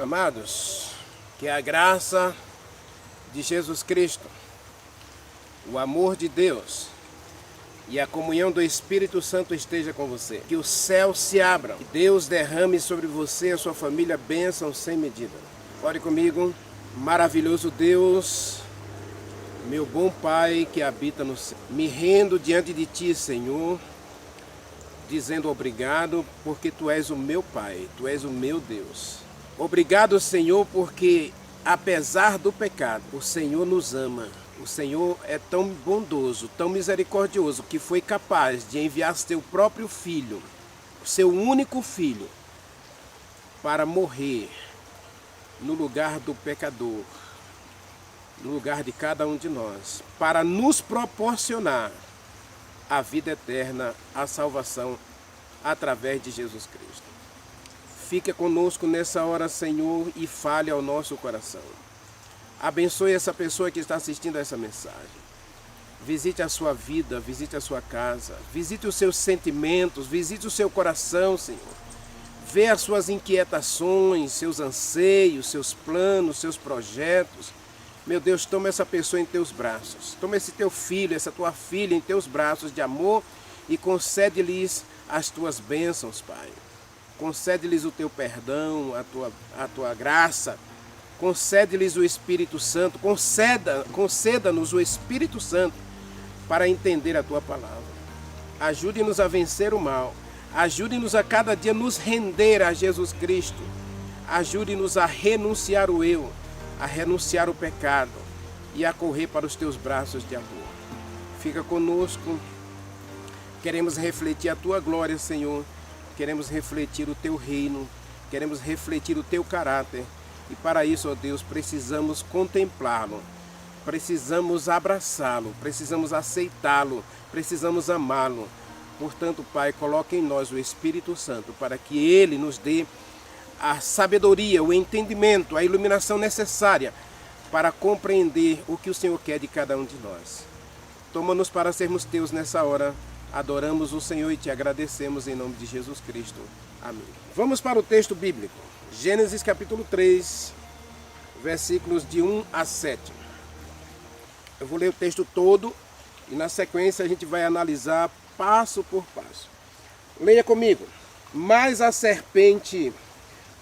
Amados, que a graça de Jesus Cristo, o amor de Deus e a comunhão do Espírito Santo esteja com você. Que os céus se abram, que Deus derrame sobre você e a sua família bênçãos sem medida. Ore comigo. Maravilhoso Deus, meu bom Pai que habita no céu. Me rendo diante de Ti, Senhor, dizendo obrigado porque Tu és o meu Pai, Tu és o meu Deus. Obrigado, Senhor, porque apesar do pecado, o Senhor nos ama. O Senhor é tão bondoso, tão misericordioso, que foi capaz de enviar seu próprio Filho, o seu único Filho, para morrer no lugar do pecador, no lugar de cada um de nós, para nos proporcionar a vida eterna, a salvação, através de Jesus Cristo. Fica conosco nessa hora, Senhor, e fale ao nosso coração. Abençoe essa pessoa que está assistindo a essa mensagem. Visite a sua vida, visite a sua casa, visite os seus sentimentos, visite o seu coração, Senhor. Vê as suas inquietações, seus anseios, seus planos, seus projetos. Meu Deus, toma essa pessoa em teus braços. Toma esse teu filho, essa tua filha em teus braços de amor e concede-lhes as tuas bênçãos, Pai. Concede-lhes o teu perdão, a tua graça. Concede-lhes o Espírito Santo. Conceda-nos o Espírito Santo para entender a tua palavra. Ajude-nos a vencer o mal. Ajude-nos a cada dia nos render a Jesus Cristo. Ajude-nos a renunciar o eu, a renunciar o pecado e a correr para os teus braços de amor. Fica conosco. Queremos refletir a tua glória, Senhor. Queremos refletir o teu reino. Queremos refletir o teu caráter. E para isso, ó Deus, precisamos contemplá-lo. Precisamos abraçá-lo. Precisamos aceitá-lo. Precisamos amá-lo. Portanto, Pai, coloque em nós o Espírito Santo para que Ele nos dê a sabedoria, o entendimento, a iluminação necessária para compreender o que o Senhor quer de cada um de nós. Toma-nos para sermos teus nessa hora. Adoramos o Senhor e te agradecemos em nome de Jesus Cristo. Amém. Vamos para o texto bíblico. Gênesis capítulo 3, versículos de 1 a 7. Eu vou ler o texto todo e na sequência a gente vai analisar passo por passo. Leia comigo. Mas a serpente,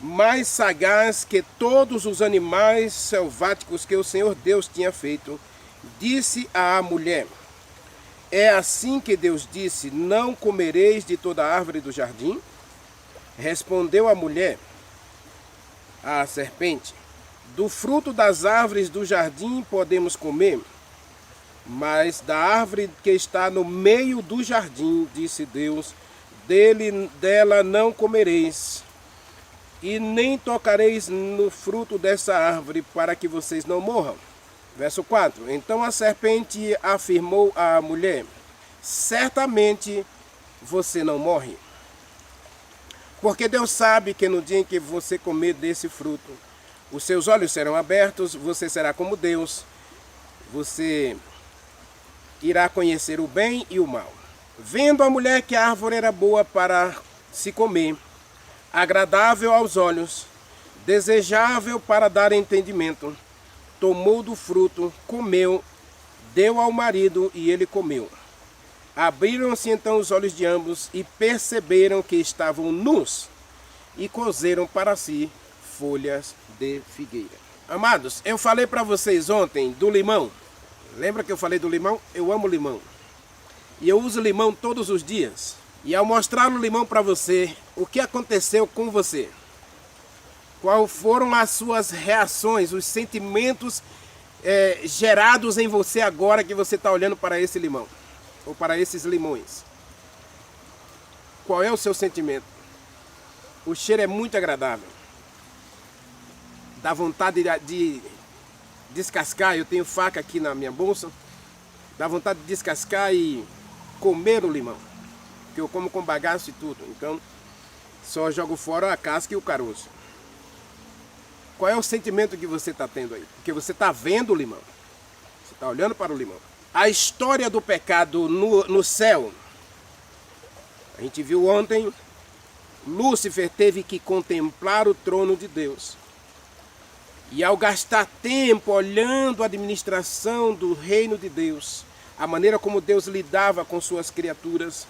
mais sagaz que todos os animais selváticos que o Senhor Deus tinha feito, disse à mulher: é assim que Deus disse, não comereis de toda árvore do jardim? Respondeu a mulher à serpente: do fruto das árvores do jardim podemos comer, mas da árvore que está no meio do jardim, disse Deus, dela não comereis, e nem tocareis no fruto dessa árvore, para que vocês não morram. Verso 4. Então a serpente afirmou à mulher: certamente você não morre, porque Deus sabe que no dia em que você comer desse fruto, os seus olhos serão abertos, você será como Deus, você irá conhecer o bem e o mal. Vendo a mulher que a árvore era boa para se comer, agradável aos olhos, desejável para dar entendimento, tomou do fruto, comeu, deu ao marido e ele comeu. Abriram-se então os olhos de ambos e perceberam que estavam nus e cozeram para si folhas de figueira. Amados, eu falei para vocês ontem do limão. Lembra que eu falei do limão? Eu amo limão. E eu uso limão todos os dias. E ao mostrar o limão para você, o que aconteceu com você? Quais foram as suas reações, os sentimentos gerados em você agora que você está olhando para esse limão? Ou para esses limões? Qual é o seu sentimento? O cheiro é muito agradável. Dá vontade de descascar. Eu tenho faca aqui na minha bolsa. Dá vontade de descascar e comer o limão. Porque eu como com bagaço e tudo. Então, só jogo fora a casca e o caroço. Qual é o sentimento que você está tendo aí? Porque você está vendo o limão. Você está olhando para o limão. A história do pecado no céu. A gente viu ontem, Lúcifer teve que contemplar o trono de Deus. E ao gastar tempo olhando a administração do reino de Deus, a maneira como Deus lidava com suas criaturas,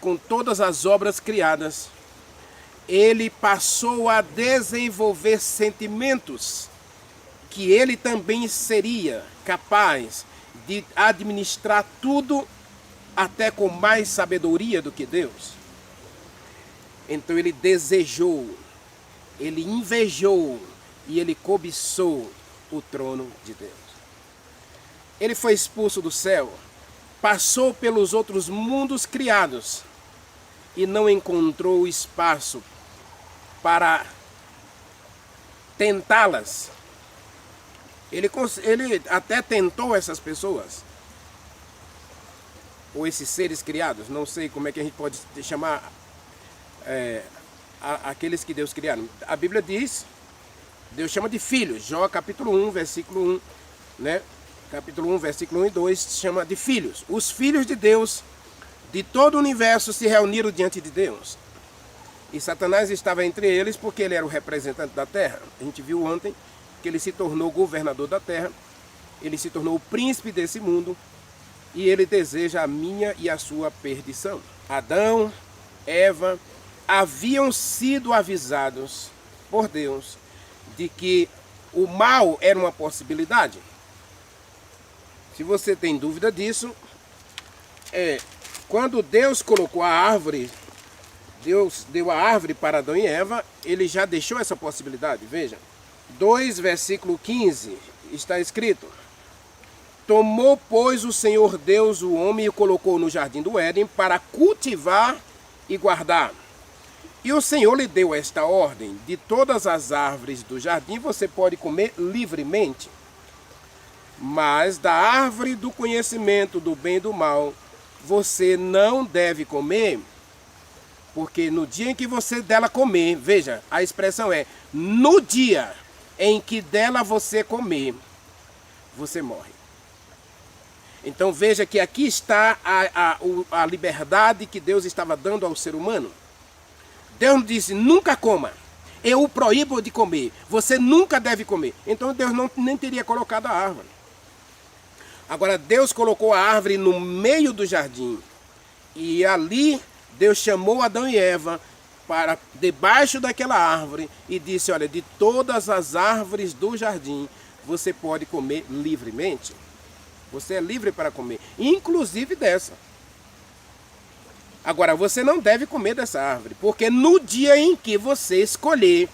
com todas as obras criadas, ele passou a desenvolver sentimentos que ele também seria capaz de administrar tudo até com mais sabedoria do que Deus. Então ele desejou, ele invejou e ele cobiçou o trono de Deus. Ele foi expulso do céu, passou pelos outros mundos criados e não encontrou espaço para tentá-las. Ele até tentou essas pessoas, ou esses seres criados, não sei como é que a gente pode chamar aqueles que Deus criaram. A Bíblia diz, Deus chama de filhos. Jó capítulo 1, versículo 1, né? Capítulo 1, versículo 1 e 2, chama de filhos. Os filhos de Deus, de todo o universo, se reuniram diante de Deus. E Satanás estava entre eles porque ele era o representante da terra. A gente viu ontem que ele se tornou governador da terra, ele se tornou o príncipe desse mundo e ele deseja a minha e a sua perdição. Adão, Eva haviam sido avisados por Deus de que o mal era uma possibilidade. Se você tem dúvida disso, quando Deus colocou a árvore, Deus deu a árvore para Adão e Eva, ele já deixou essa possibilidade. Veja, 2, versículo 15, está escrito: tomou, pois, o Senhor Deus o homem e o colocou no jardim do Éden para cultivar e guardar. E o Senhor lhe deu esta ordem: de todas as árvores do jardim você pode comer livremente, mas da árvore do conhecimento do bem e do mal você não deve comer, porque no dia em que você dela comer, veja, a expressão é, no dia em que dela você comer, você morre. Então veja que aqui está a liberdade que Deus estava dando ao ser humano. Deus não disse, nunca coma, eu o proíbo de comer, você nunca deve comer. Então Deus nem teria colocado a árvore. Agora Deus colocou a árvore no meio do jardim, e ali Deus chamou Adão e Eva para debaixo daquela árvore e disse, olha, de todas as árvores do jardim você pode comer livremente. Você é livre para comer, inclusive dessa. Agora, você não deve comer dessa árvore, porque no dia em que você escolher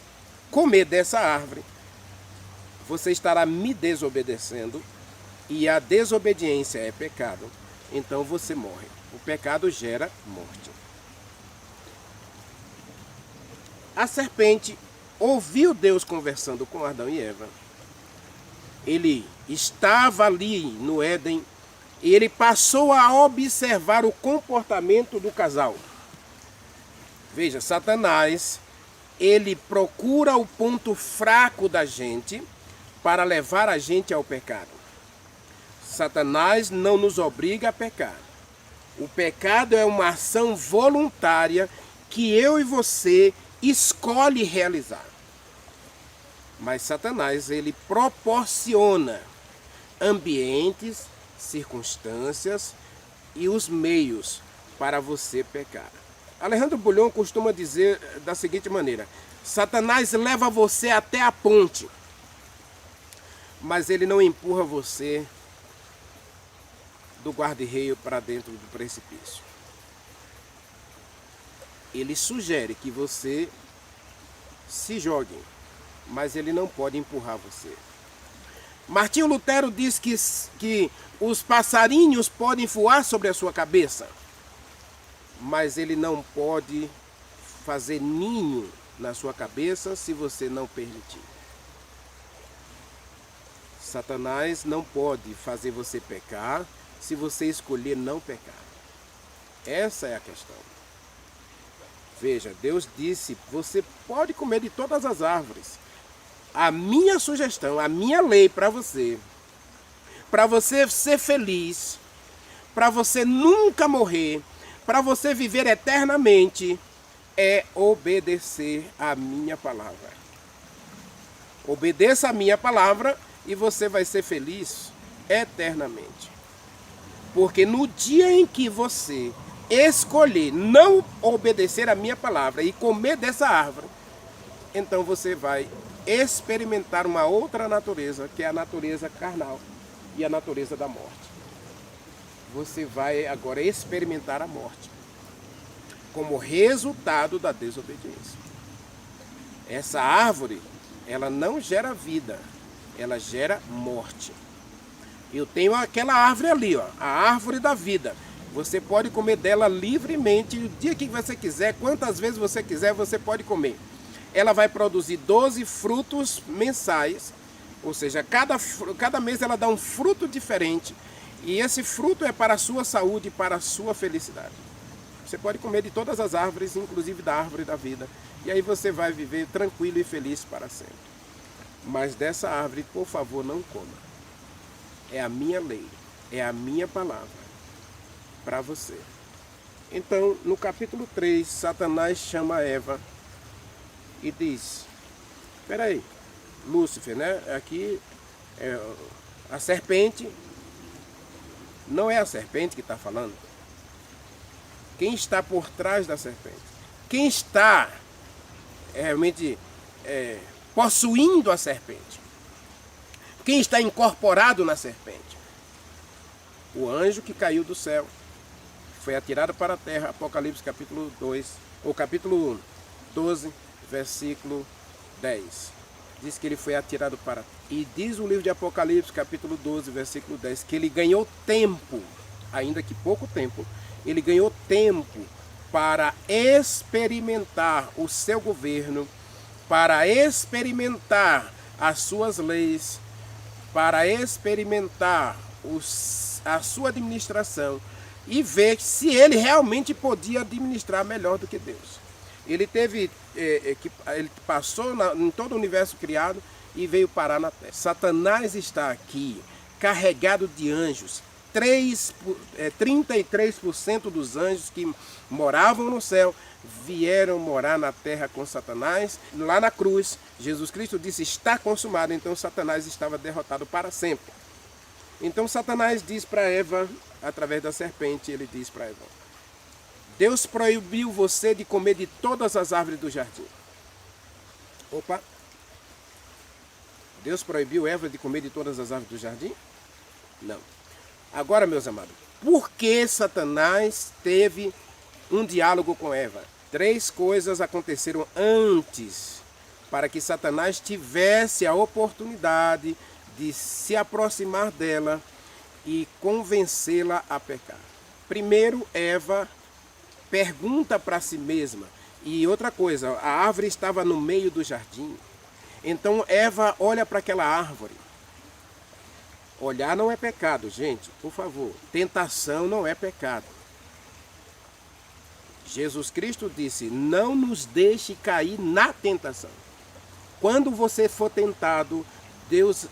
comer dessa árvore, você estará me desobedecendo, e a desobediência é pecado, então você morre. O pecado gera morte. A serpente ouviu Deus conversando com Adão e Eva. Ele estava ali no Éden e ele passou a observar o comportamento do casal. Veja, Satanás, ele procura o ponto fraco da gente para levar a gente ao pecado. Satanás não nos obriga a pecar. O pecado é uma ação voluntária que eu e você escolhe realizar. Mas Satanás, ele proporciona ambientes, circunstâncias e os meios para você pecar. Alejandro Bulhon costuma dizer da seguinte maneira: Satanás leva você até a ponte, mas ele não empurra você do guarda-reio para dentro do precipício. Ele sugere que você se jogue, mas ele não pode empurrar você. Martinho Lutero diz que os passarinhos podem voar sobre a sua cabeça, mas ele não pode fazer ninho na sua cabeça se você não permitir. Satanás não pode fazer você pecar se você escolher não pecar. Essa é a questão. Veja, Deus disse, você pode comer de todas as árvores. A minha sugestão, a minha lei para você ser feliz, para você nunca morrer, para você viver eternamente, é obedecer a minha palavra. Obedeça a minha palavra e você vai ser feliz eternamente. Porque no dia em que você escolher não obedecer a minha palavra e comer dessa árvore, então você vai experimentar uma outra natureza, que é a natureza carnal e a natureza da morte. Você vai agora experimentar a morte como resultado da desobediência. Essa árvore, ela não gera vida, ela gera morte. Eu tenho aquela árvore ali, ó, a árvore da vida. Você pode comer dela livremente, o dia que você quiser, quantas vezes você quiser, você pode comer. Ela vai produzir 12 frutos mensais, ou seja, cada mês ela dá um fruto diferente. E esse fruto é para a sua saúde, para a sua felicidade. Você pode comer de todas as árvores, inclusive da árvore da vida. E aí você vai viver tranquilo e feliz para sempre. Mas dessa árvore, por favor, não coma. É a minha lei, é a minha palavra para você. Então, no capítulo 3, Satanás chama Eva e diz: espera aí, Lúcifer, né? Aqui, a serpente, não é a serpente que está falando. Quem está por trás da serpente? Quem está realmente possuindo a serpente? Quem está incorporado na serpente? O anjo que caiu do céu, foi atirado para a terra, Apocalipse capítulo 2, ou capítulo 12, versículo 10. Diz que ele foi atirado para... E diz o livro de Apocalipse, capítulo 12, versículo 10, que ele ganhou tempo, ainda que pouco tempo, ele ganhou tempo para experimentar o seu governo, para experimentar as suas leis, para experimentar a sua administração e ver se ele realmente podia administrar melhor do que Deus. Ele ele passou em todo o universo criado e veio parar na terra. Satanás está aqui carregado de anjos. 33% dos anjos que moravam no céu vieram morar na terra com Satanás. Lá na cruz, Jesus Cristo disse: está consumado. Então Satanás estava derrotado para sempre. Então Satanás diz para Eva, através da serpente, ele diz para Eva: Deus proibiu você de comer de todas as árvores do jardim. Opa! Deus proibiu Eva de comer de todas as árvores do jardim? Não. Agora, meus amados, por que Satanás teve um diálogo com Eva? 3 coisas aconteceram antes para que Satanás tivesse a oportunidade de se aproximar dela e convencê-la a pecar. Primeiro, Eva pergunta para si mesma. E outra coisa, a árvore estava no meio do jardim. Então Eva olha para aquela árvore. Olhar não é pecado, gente, por favor. Tentação não é pecado. Jesus Cristo disse: não nos deixe cair na tentação. Quando você for tentado,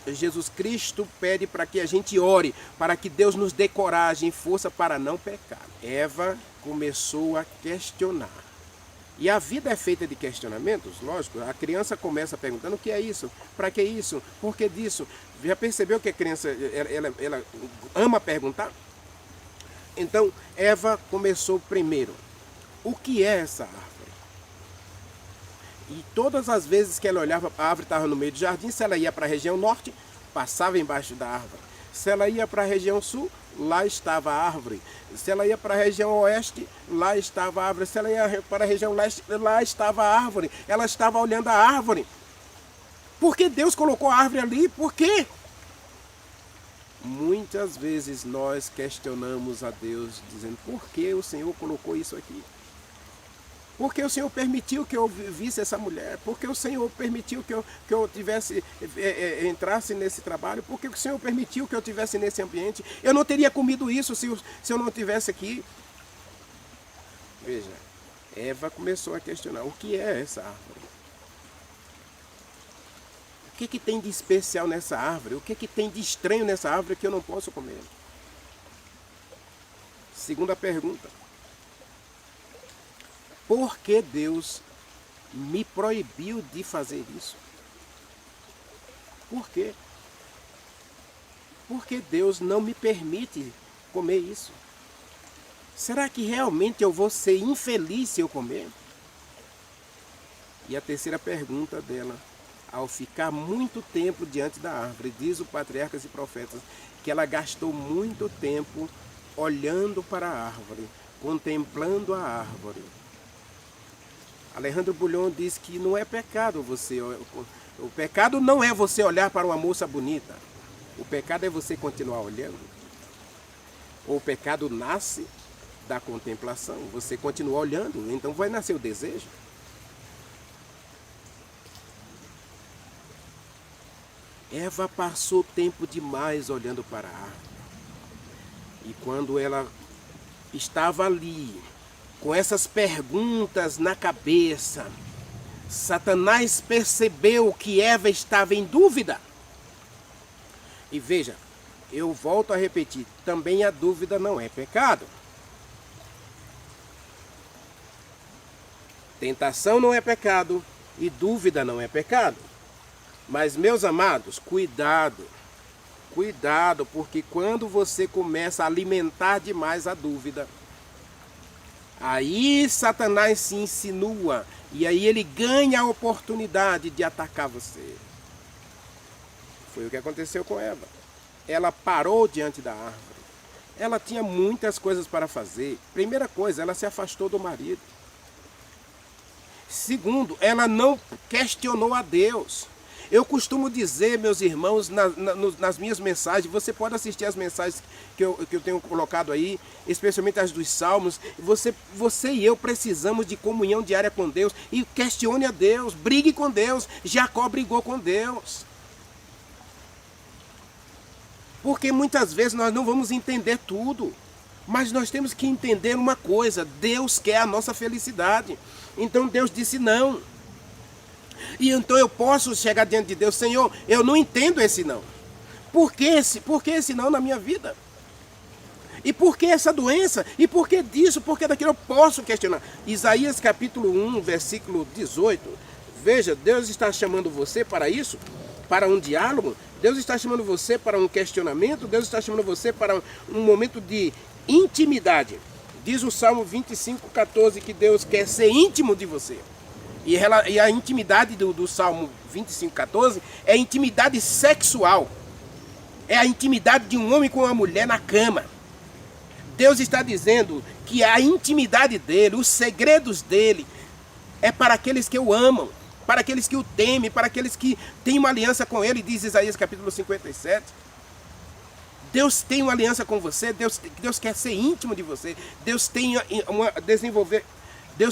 Jesus Cristo pede para que a gente ore, para que Deus nos dê coragem e força para não pecar. Eva começou a questionar. E a vida é feita de questionamentos, lógico. A criança começa perguntando: o que é isso? Para que isso? Por que disso? Já percebeu que a criança ela ama perguntar? Então, Eva começou primeiro: o que é essa árvore? E todas as vezes que ela olhava, a árvore estava no meio do jardim. Se ela ia para a região norte, passava embaixo da árvore. Se ela ia para a região sul, lá estava a árvore. Se ela ia para a região oeste, lá estava a árvore. Se ela ia para a região leste, lá estava a árvore. Ela estava olhando a árvore. Por que Deus colocou a árvore ali? Por quê? Muitas vezes nós questionamos a Deus, dizendo: por que o Senhor colocou isso aqui? Por que o Senhor permitiu que eu visse essa mulher? Por que o Senhor permitiu que eu entrasse nesse trabalho? Por que o Senhor permitiu que eu estivesse nesse ambiente? Eu não teria comido isso se eu não estivesse aqui. Veja, Eva começou a questionar: o que é essa árvore? O que tem de especial nessa árvore? O que tem de estranho nessa árvore que eu não posso comer? Segunda pergunta: por que Deus me proibiu de fazer isso? Por quê? Porque Deus não me permite comer isso. Será que realmente eu vou ser infeliz se eu comer? E a terceira pergunta dela, ao ficar muito tempo diante da árvore, diz o Patriarcas e Profetas, que ela gastou muito tempo olhando para a árvore, contemplando a árvore. Alejandro Bulhon diz que não é pecado você... O pecado não é você olhar para uma moça bonita. O pecado é você continuar olhando. O pecado nasce da contemplação. Você continua olhando, então vai nascer o desejo. Eva passou tempo demais olhando para a árvore. E quando ela estava ali, com essas perguntas na cabeça, Satanás percebeu que Eva estava em dúvida. E veja, eu volto a repetir, também a dúvida não é pecado. Tentação não é pecado e dúvida não é pecado. Mas, meus amados, cuidado. Cuidado, porque quando você começa a alimentar demais a dúvida, aí Satanás se insinua e aí ele ganha a oportunidade de atacar você. Foi o que aconteceu com Eva. Ela parou diante da árvore. Ela tinha muitas coisas para fazer. Primeira coisa, ela se afastou do marido. Segundo, ela não questionou a Deus. Eu costumo dizer, meus irmãos, nas minhas mensagens, você pode assistir as mensagens que eu tenho colocado aí, especialmente as dos Salmos, você e eu precisamos de comunhão diária com Deus, e questione a Deus, brigue com Deus. Jacó brigou com Deus. Porque muitas vezes nós não vamos entender tudo, mas nós temos que entender uma coisa: Deus quer a nossa felicidade. Então Deus disse não. E então eu posso chegar diante de Deus: Senhor, eu não entendo esse não. Por que esse não na minha vida? E por que essa doença? E por que disso? Por que daquilo? Eu posso questionar. Isaías capítulo 1, versículo 18. Veja, Deus está chamando você para isso, para um diálogo. Deus está chamando você para um questionamento. Deus está chamando você para um momento de intimidade. Diz o Salmo 25, 14 que Deus quer ser íntimo de você. E a intimidade do Salmo 25, 14 é a intimidade sexual. É a intimidade de um homem com uma mulher na cama. Deus está dizendo que a intimidade dele, os segredos dele, é para aqueles que o amam, para aqueles que o temem, para aqueles que têm uma aliança com ele, diz Isaías capítulo 57. Deus tem uma aliança com você, Deus quer ser íntimo de você, Deus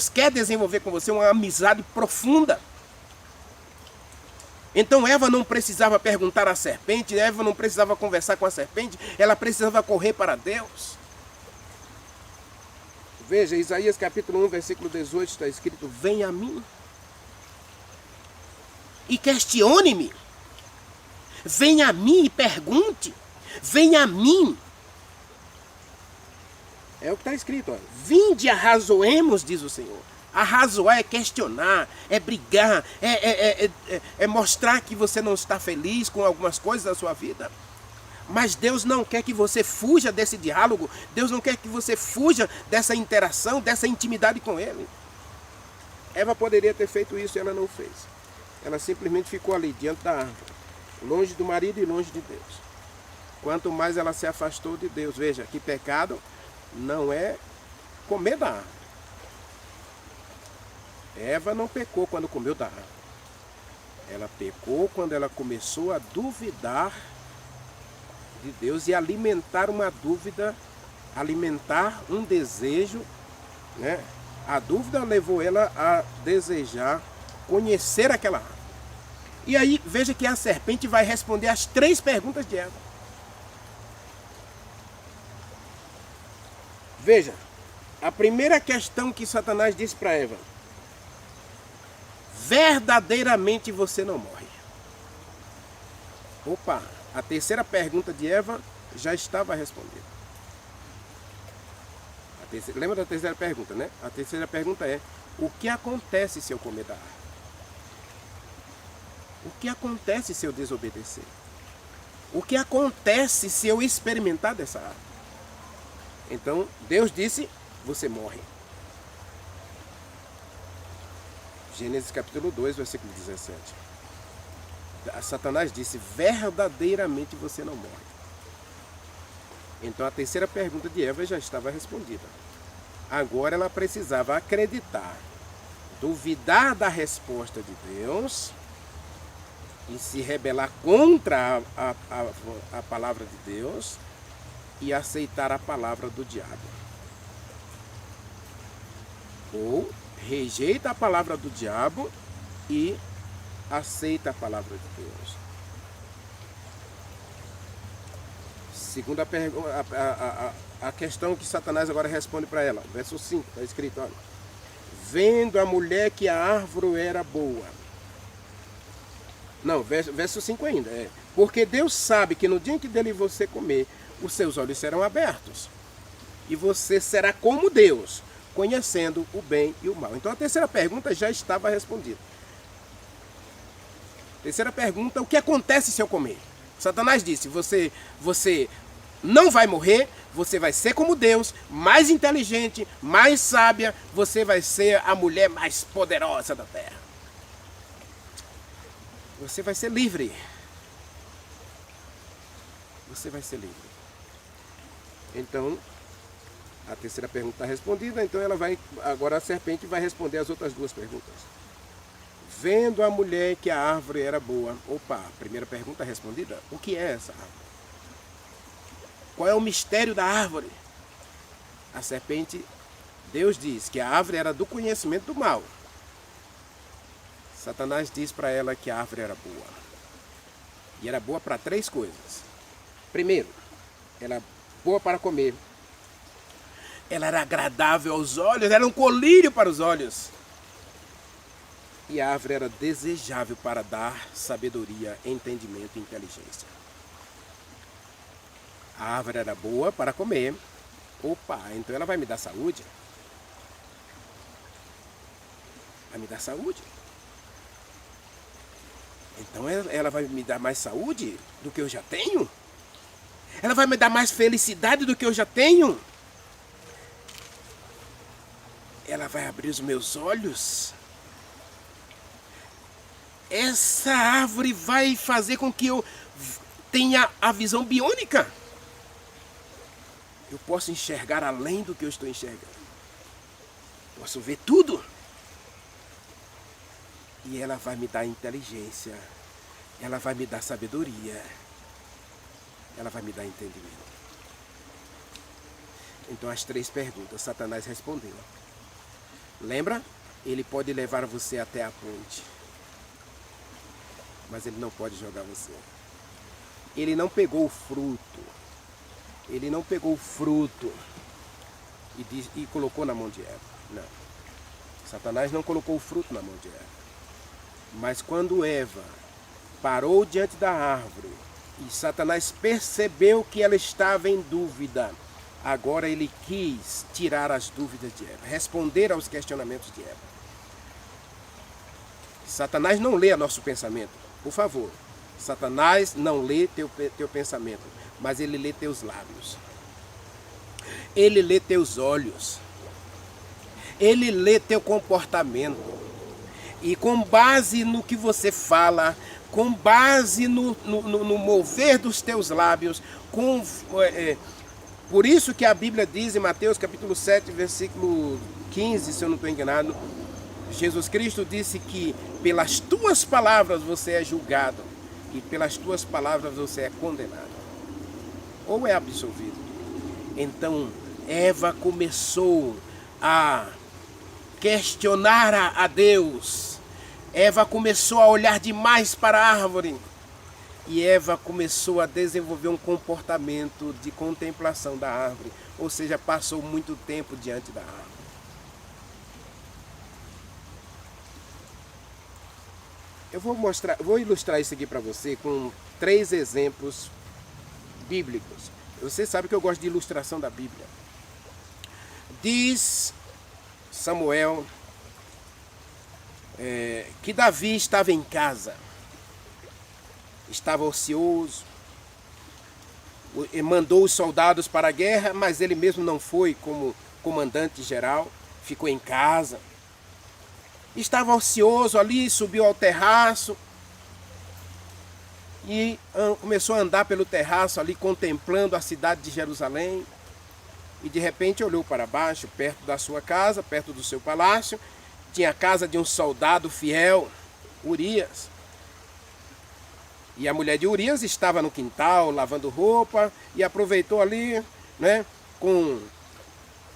quer desenvolver com você uma amizade profunda. Então Eva não precisava perguntar à serpente, Eva não precisava conversar com a serpente, ela precisava correr para Deus. Veja, Isaías capítulo 1, versículo 18 está escrito: venha a mim e questione-me. Venha a mim e pergunte. Venha a mim. É o que está escrito, olha. Vinde, arrazoemos, diz o Senhor. Arrazoar é questionar, é brigar, é mostrar que você não está feliz com algumas coisas da sua vida. Mas Deus não quer que você fuja desse diálogo. Deus não quer que você fuja dessa interação, dessa intimidade com Ele. Eva poderia ter feito isso e ela não fez. Ela simplesmente ficou ali, diante da árvore, longe do marido e longe de Deus. Quanto mais ela se afastou de Deus, veja, que pecado não é comer da árvore. Eva não pecou quando comeu da árvore. Ela pecou quando ela começou a duvidar de Deus e alimentar uma dúvida, alimentar um desejo, né? A dúvida levou ela a desejar conhecer aquela árvore. E aí, veja que a serpente vai responder as 3 perguntas de Eva. Veja, a primeira questão que Satanás disse para Eva: verdadeiramente você não morre. Opa, a terceira pergunta de Eva já estava respondida. Lembra da terceira pergunta, né? A terceira pergunta é: o que acontece se eu comer da árvore? O que acontece se eu desobedecer? O que acontece se eu experimentar dessa árvore? Então, Deus disse, você morre. Gênesis capítulo 2, versículo 17. Satanás disse, verdadeiramente você não morre. Então a terceira pergunta de Eva já estava respondida. Agora ela precisava acreditar, duvidar da resposta de Deus e se rebelar contra a palavra de Deus e aceitar a palavra do diabo. Ou rejeita a palavra do diabo e aceita a palavra de Deus. Segunda pergunta, a questão que Satanás agora responde para ela. Verso 5, está escrito, olha. Vendo a mulher que a árvore era boa. Não, verso 5 ainda. Porque Deus sabe que no dia em que dele você comer, os seus olhos serão abertos. E você será como Deus, conhecendo o bem e o mal. Então a terceira pergunta já estava respondida. Terceira pergunta, o que acontece se eu comer? Satanás disse, você não vai morrer, você vai ser como Deus, mais inteligente, mais sábia, você vai ser a mulher mais poderosa da terra. Você vai ser livre. Você vai ser livre. Então, a terceira pergunta está respondida, então agora a serpente vai responder as outras duas perguntas. Vendo a mulher que a árvore era boa. Opa, a primeira pergunta respondida. O que é essa árvore? Qual é o mistério da árvore? A serpente, Deus diz que a árvore era do conhecimento do mal. Satanás diz para ela que a árvore era boa. E era boa para três coisas. Primeiro, ela era boa para comer. Ela era agradável aos olhos, era um colírio para os olhos. E a árvore era desejável para dar sabedoria, entendimento e inteligência. A árvore era boa para comer. Opa, então ela vai me dar saúde? Vai me dar saúde? Então ela vai me dar mais saúde do que eu já tenho? Ela vai me dar mais felicidade do que eu já tenho? Ela vai abrir os meus olhos? Essa árvore vai fazer com que eu tenha a visão biônica. Eu posso enxergar além do que eu estou enxergando. Posso ver tudo. E ela vai me dar inteligência. Ela vai me dar sabedoria. Ela vai me dar entendimento. Então as três perguntas Satanás respondeu. Lembra? Ele pode levar você até a ponte. Mas ele não pode jogar você. Ele não pegou o fruto. Ele não pegou o fruto e colocou na mão de Eva. Não. Satanás não colocou o fruto na mão de Eva. Mas quando Eva parou diante da árvore e Satanás percebeu que ela estava em dúvida, agora ele quis tirar as dúvidas de Eva, responder aos questionamentos de Eva. Satanás não lê nosso pensamento. Por favor, Satanás não lê teu pensamento, mas ele lê teus lábios. Ele lê teus olhos. Ele lê teu comportamento. E com base no que você fala, com base no mover dos teus lábios, por isso que a Bíblia diz em Mateus capítulo 7, versículo 15, se eu não estou enganado, Jesus Cristo disse que pelas tuas palavras você é julgado e pelas tuas palavras você é condenado ou é absolvido. Então Eva começou a questionar a Deus. Eva começou a olhar demais para a árvore e Eva começou a desenvolver um comportamento de contemplação da árvore, ou seja, passou muito tempo diante da árvore. Eu vou ilustrar isso aqui para você com 3 exemplos bíblicos. Você sabe que eu gosto de ilustração da Bíblia. Diz Samuel que Davi estava em casa. estava ocioso, mandou os soldados para a guerra, mas ele mesmo não foi como comandante geral, ficou em casa. Estava ocioso ali, subiu ao terraço e começou a andar pelo terraço ali, contemplando a cidade de Jerusalém. E de repente olhou para baixo, perto da sua casa, perto do seu palácio, tinha a casa de um soldado fiel, Urias. E a mulher de Urias estava no quintal, lavando roupa, e aproveitou ali, né,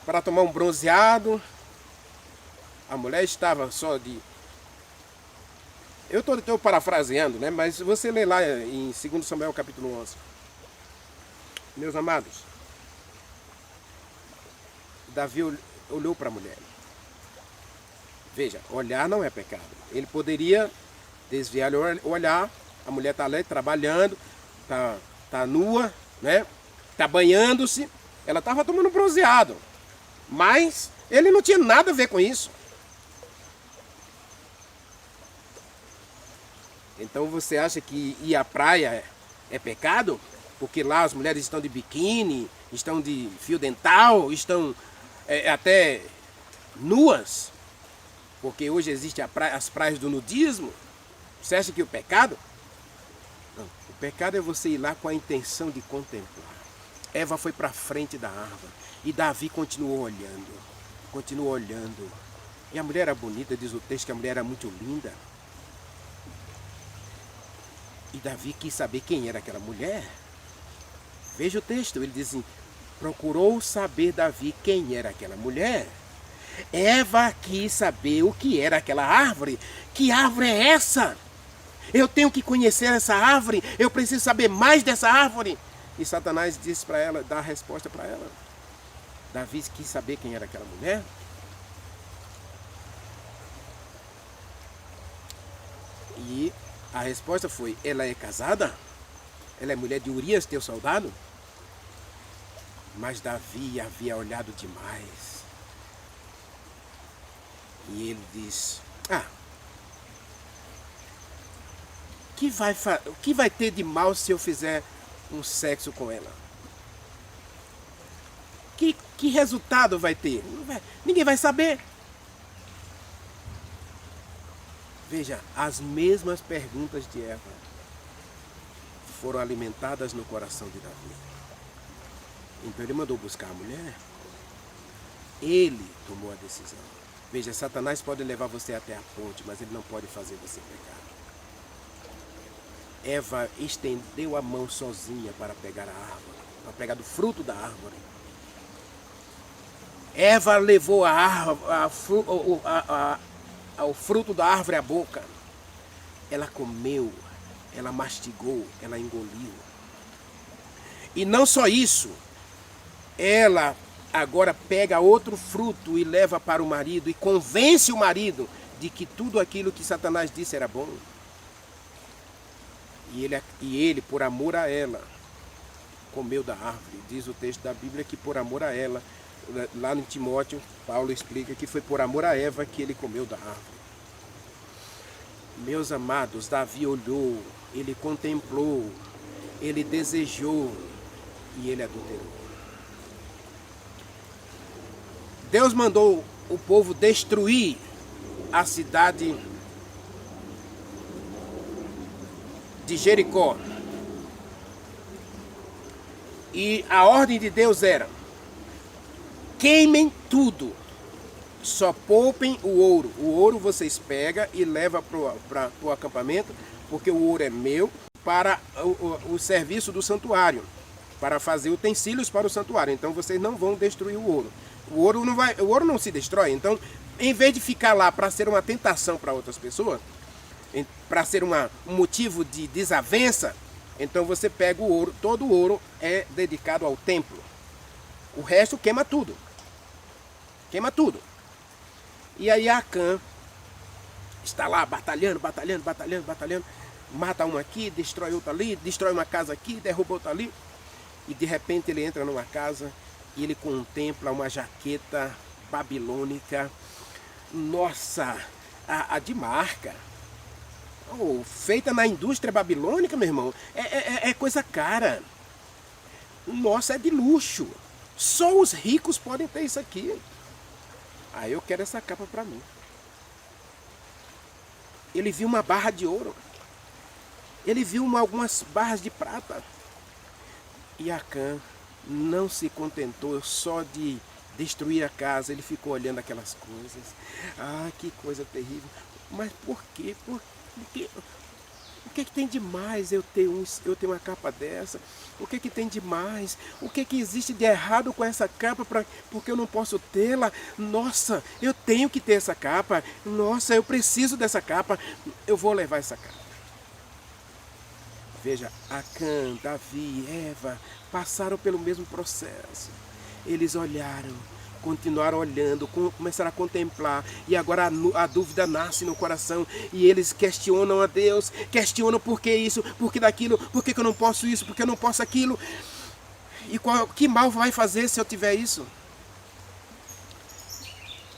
para tomar um bronzeado. A mulher estava só de... Eu estou parafraseando, né, mas você lê lá em 2 Samuel capítulo 11. Meus amados, Davi olhou para a mulher. Veja, olhar não é pecado. Ele poderia desviar o olhar. A mulher está ali trabalhando, tá nua, né? Está banhando-se. Ela estava tomando bronzeado. Mas ele não tinha nada a ver com isso. Então você acha que ir à praia é pecado? Porque lá as mulheres estão de biquíni, estão de fio dental, estão até nuas? Porque hoje existem as praias do nudismo. Você acha que o pecado? Não, o pecado é você ir lá com a intenção de contemplar. Eva foi para frente da árvore e Davi continuou olhando. Continuou olhando. E a mulher era bonita, diz o texto que a mulher era muito linda. E Davi quis saber quem era aquela mulher. Veja o texto, ele diz assim: procurou saber Davi quem era aquela mulher. Eva quis saber o que era aquela árvore. Que árvore é essa? Eu tenho que conhecer essa árvore. Eu preciso saber mais dessa árvore. E Satanás disse para ela, dá a resposta para ela. Davi quis saber quem era aquela mulher. E a resposta foi: ela é casada? Ela é mulher de Urias, teu soldado? Mas Davi havia olhado demais. E ele diz: o que vai ter de mal se eu fizer um sexo com ela? Que resultado vai ter? Ninguém vai saber. Veja, as mesmas perguntas de Eva foram alimentadas no coração de Davi. Então ele mandou buscar a mulher. Ele tomou a decisão. Veja, Satanás pode levar você até a ponte, mas ele não pode fazer você pecar. Eva estendeu a mão sozinha para pegar a árvore, para pegar do fruto da árvore. Eva levou o fruto da árvore à boca. Ela comeu, ela mastigou, ela engoliu. E não só isso, ela agora pega outro fruto e leva para o marido e convence o marido de que tudo aquilo que Satanás disse era bom. E ele, por amor a ela, comeu da árvore. Diz o texto da Bíblia que por amor a ela, lá no Timóteo, Paulo explica que foi por amor a Eva que ele comeu da árvore. Meus amados, Davi olhou, ele contemplou, ele desejou e ele adulterou. Deus mandou o povo destruir a cidade de Jericó. E a ordem de Deus era: queimem tudo, só poupem o ouro. O ouro vocês pegam e levam para o acampamento, porque o ouro é meu, para o serviço do santuário, para fazer utensílios para o santuário. Então vocês não vão destruir o ouro. O ouro não se destrói. Então, em vez de ficar lá para ser uma tentação para outras pessoas, para ser um motivo de desavença, então você pega o ouro. Todo o ouro é dedicado ao templo. O resto queima tudo. Queima tudo. E aí Acã está lá batalhando. Mata um aqui, destrói outro ali, destrói uma casa aqui, derruba outra ali. E de repente ele entra numa casa e ele contempla uma jaqueta babilônica. Nossa, a de marca. Oh, feita na indústria babilônica, meu irmão, é coisa cara. Nossa, é de luxo. Só os ricos podem ter isso aqui. Aí eu quero essa capa para mim. Ele viu uma barra de ouro. Ele viu algumas barras de prata. E Acã não se contentou só de destruir a casa. Ele ficou olhando aquelas coisas. Ah, que coisa terrível. Mas por quê? O que tem de mais eu ter uma capa dessa? O que tem de mais? O que existe de errado com essa capa porque eu não posso tê-la? Nossa, eu tenho que ter essa capa. Nossa, eu preciso dessa capa. Eu vou levar essa capa. Veja, Acã, Davi, Eva passaram pelo mesmo processo. Eles olharam, continuaram olhando, começaram a contemplar, e agora a dúvida nasce no coração, e eles questionam a Deus, questionam por que isso, por que daquilo, por que eu não posso isso, por que eu não posso aquilo, e que mal vai fazer se eu tiver isso?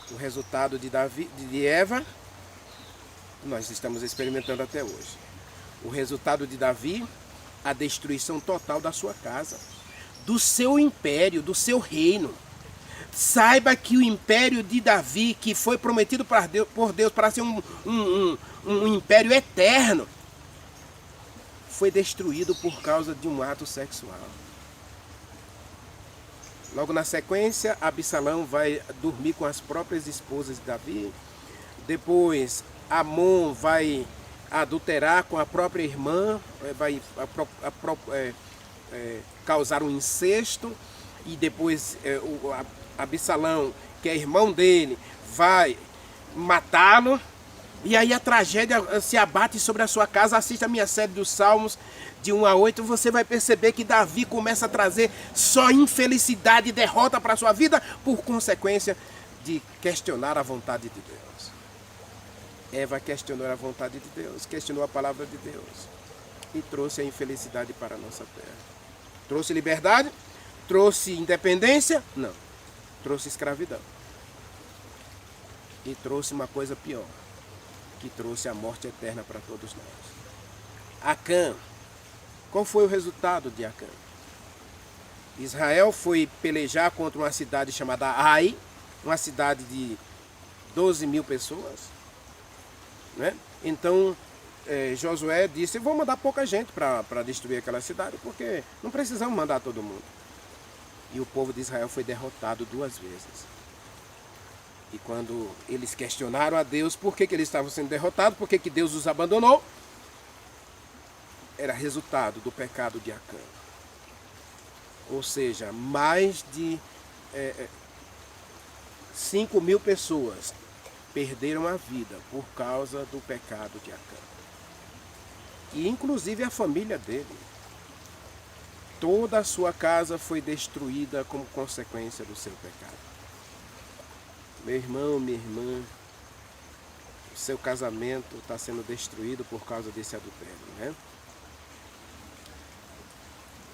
O resultado de Eva, nós estamos experimentando até hoje. O resultado de Davi, a destruição total da sua casa, do seu império, do seu reino. Saiba que o império de Davi, que foi prometido por Deus para ser um império eterno, foi destruído por causa de um ato sexual. Logo na sequência, Absalão vai dormir com as próprias esposas de Davi. Depois, Amon vai adulterar com a própria irmã, vai causar um incesto. E depois Absalão, que é irmão dele, vai matá-lo. E aí a tragédia se abate sobre a sua casa. Assista a minha série dos Salmos, de 1 a 8, você vai perceber que Davi começa a trazer só infelicidade e derrota para a sua vida, por consequência de questionar a vontade de Deus. Eva questionou a vontade de Deus, questionou a palavra de Deus e trouxe a infelicidade para a nossa terra. Trouxe liberdade? Trouxe independência? Não. Trouxe escravidão. E trouxe uma coisa pior, que trouxe a morte eterna para todos nós. Acã. Qual foi o resultado de Acã? Israel foi pelejar contra uma cidade chamada Ai, uma cidade de 12 mil pessoas. Né? Então Josué disse: vou mandar pouca gente para destruir aquela cidade, porque não precisamos mandar todo mundo. E o povo de Israel foi derrotado 2 vezes. E quando eles questionaram a Deus por que eles estavam sendo derrotados, por que Deus os abandonou, era resultado do pecado de Acã. Ou seja, mais de 5 mil pessoas perderam a vida por causa do pecado de Acã. E inclusive a família dele. Toda a sua casa foi destruída como consequência do seu pecado. Meu irmão, minha irmã, o seu casamento está sendo destruído por causa desse adultério, né?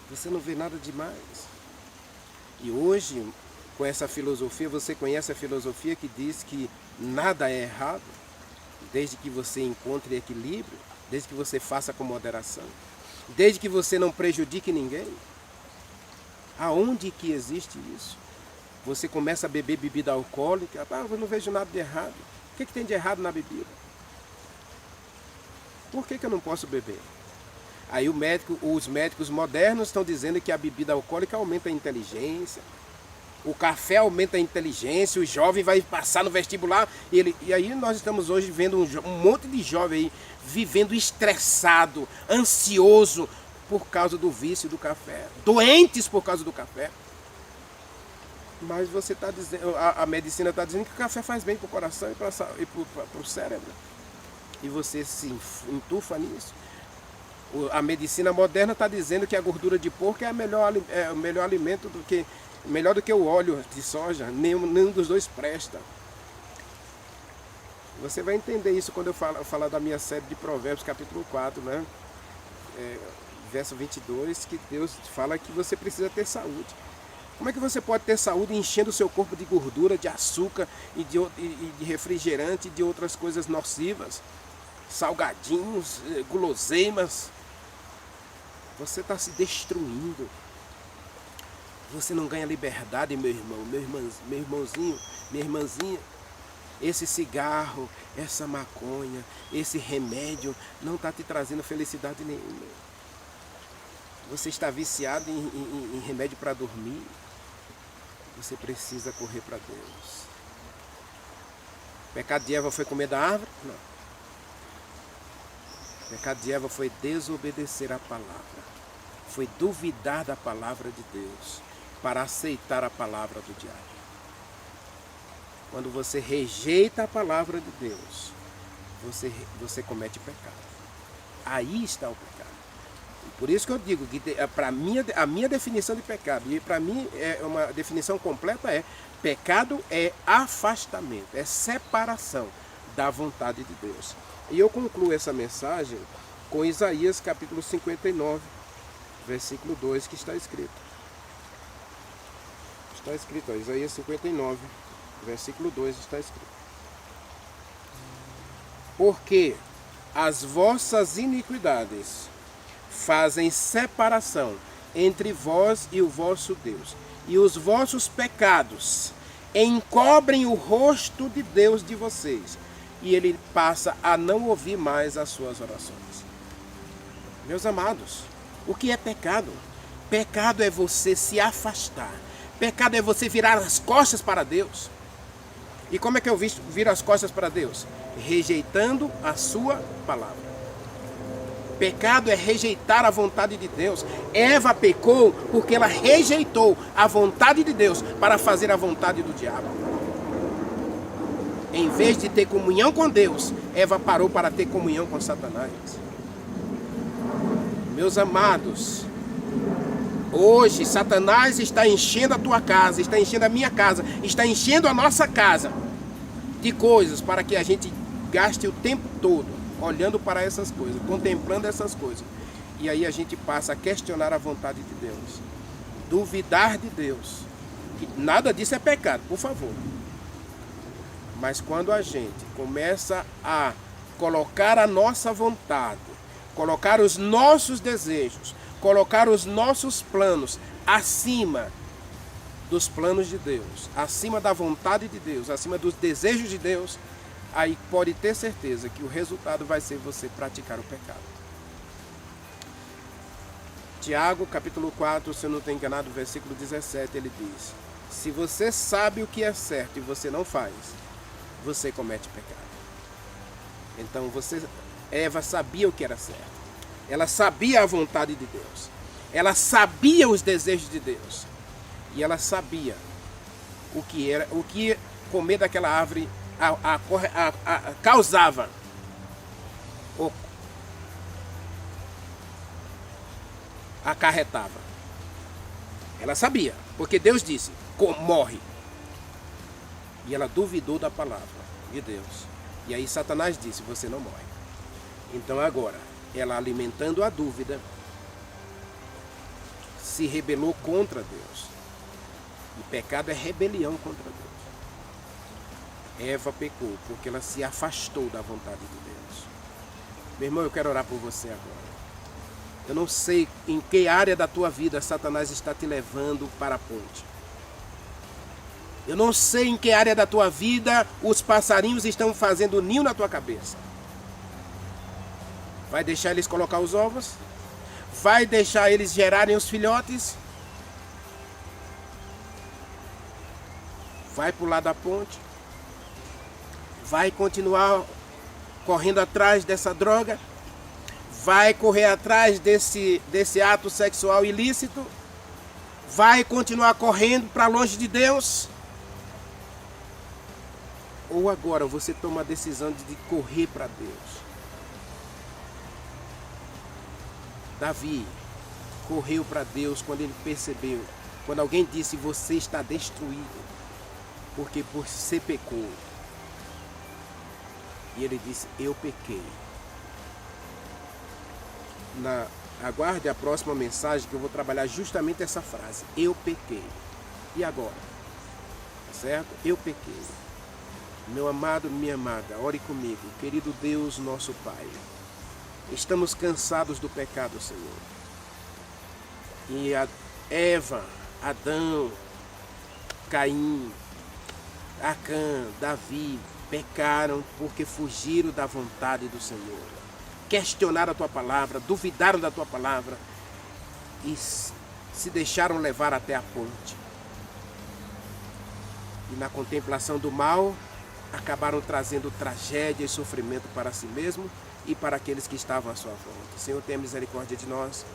Você não vê nada demais. E hoje, com essa filosofia, você conhece a filosofia que diz que nada é errado, desde que você encontre equilíbrio, desde que você faça com moderação, desde que você não prejudique ninguém. Aonde que existe isso? Você começa a beber bebida alcoólica, eu não vejo nada de errado. O que tem de errado na bebida? Por que eu não posso beber? Aí os médicos modernos estão dizendo que a bebida alcoólica aumenta a inteligência, o café aumenta a inteligência, o jovem vai passar no vestibular, e aí nós estamos hoje vendo um monte de jovem aí vivendo estressado, ansioso por causa do vício do café, doentes por causa do café. Mas você está dizendo, a medicina está dizendo que o café faz bem para o coração e para o cérebro, e você se entufa nisso. A medicina moderna está dizendo que a gordura de porco é o melhor alimento melhor do que o óleo de soja. Nenhum dos dois presta. Você vai entender isso quando eu falar da minha série de Provérbios, capítulo 4, né? Verso 22, que Deus fala que você precisa ter saúde. Como é que você pode ter saúde enchendo o seu corpo de gordura, de açúcar e de refrigerante e de outras coisas nocivas? salgadinhos, guloseimas. Você está se destruindo. Você não ganha liberdade, meu irmão, meu irmãozinho, minha irmãzinha. Esse cigarro, essa maconha, esse remédio não está te trazendo felicidade nenhuma. Você está viciado em remédio para dormir. Você precisa correr para Deus. O pecado de Eva foi comer da árvore? Não. O pecado de Eva foi desobedecer a palavra. Foi duvidar da palavra de Deus para aceitar a palavra do diabo. Quando você rejeita a palavra de Deus, você comete pecado. Aí está o pecado. E por isso que eu digo que para a minha definição de pecado, e para mim é uma definição completa, pecado é afastamento, é separação da vontade de Deus. E eu concluo essa mensagem com Isaías capítulo 59, versículo 2, que está escrito. Está escrito, Isaías 59, versículo 2 está escrito: porque as vossas iniquidades fazem separação entre vós e o vosso Deus, e os vossos pecados encobrem o rosto de Deus de vocês, e ele passa a não ouvir mais as suas orações. Meus amados, o que é pecado? Pecado é você se afastar. Pecado é você virar as costas para Deus. E como é que eu viro as costas para Deus? Rejeitando a sua palavra. Pecado é rejeitar a vontade de Deus. Eva pecou porque ela rejeitou a vontade de Deus para fazer a vontade do diabo. Em vez de ter comunhão com Deus, Eva parou para ter comunhão com Satanás. Meus amados, hoje Satanás está enchendo a tua casa, está enchendo a minha casa, está enchendo a nossa casa de coisas para que a gente gaste o tempo todo olhando para essas coisas, contemplando essas coisas. E aí a gente passa a questionar a vontade de Deus, duvidar de Deus. Nada disso é pecado, por favor. Mas quando a gente começa a colocar a nossa vontade, colocar os nossos desejos, colocar os nossos planos acima dos planos de Deus, acima da vontade de Deus, acima dos desejos de Deus, aí pode ter certeza que o resultado vai ser você praticar o pecado. Tiago, capítulo 4, se eu não estou enganado, versículo 17, ele diz: se você sabe o que é certo e você não faz, você comete pecado. Então Eva sabia o que era certo. Ela sabia a vontade de Deus. Ela sabia os desejos de Deus. E ela sabia o que comer daquela árvore causava. Ou acarretava. Ela sabia, porque Deus disse: morre. E ela duvidou da palavra de Deus. E aí Satanás disse: você não morre. Então agora, ela alimentando a dúvida, se rebelou contra Deus. E pecado é rebelião contra Deus. Eva pecou porque ela se afastou da vontade de Deus. Meu irmão, eu quero orar por você agora. Eu não sei em que área da tua vida Satanás está te levando para a ponte. Eu não sei em que área da tua vida os passarinhos estão fazendo ninho na tua cabeça. Vai deixar eles colocar os ovos? Vai deixar eles gerarem os filhotes? Vai pular da ponte? Vai continuar correndo atrás dessa droga? Vai correr atrás desse ato sexual ilícito? Vai continuar correndo para longe de Deus? Ou agora você toma a decisão de correr para Deus? Davi correu para Deus quando ele percebeu, quando alguém disse: você está destruído, porque você pecou. E ele disse: eu pequei. Aguarde a próxima mensagem que eu vou trabalhar justamente essa frase: eu pequei. E agora? Certo? Eu pequei. Meu amado, minha amada, ore comigo. Querido Deus, nosso Pai, estamos cansados do pecado, Senhor. E Eva, Adão, Caim, Acã, Davi pecaram porque fugiram da vontade do Senhor. Questionaram a tua palavra, duvidaram da tua palavra e se deixaram levar até a ponte. E na contemplação do mal, acabaram trazendo tragédia e sofrimento para si mesmo e para aqueles que estavam à sua volta. Senhor, tenha misericórdia de nós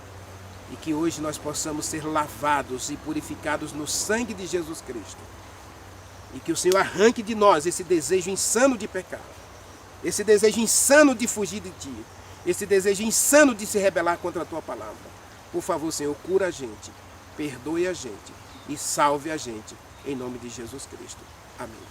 e que hoje nós possamos ser lavados e purificados no sangue de Jesus Cristo. E que o Senhor arranque de nós esse desejo insano de pecar, esse desejo insano de fugir de Ti, esse desejo insano de se rebelar contra a Tua palavra. Por favor, Senhor, cura a gente, perdoe a gente e salve a gente, em nome de Jesus Cristo. Amém.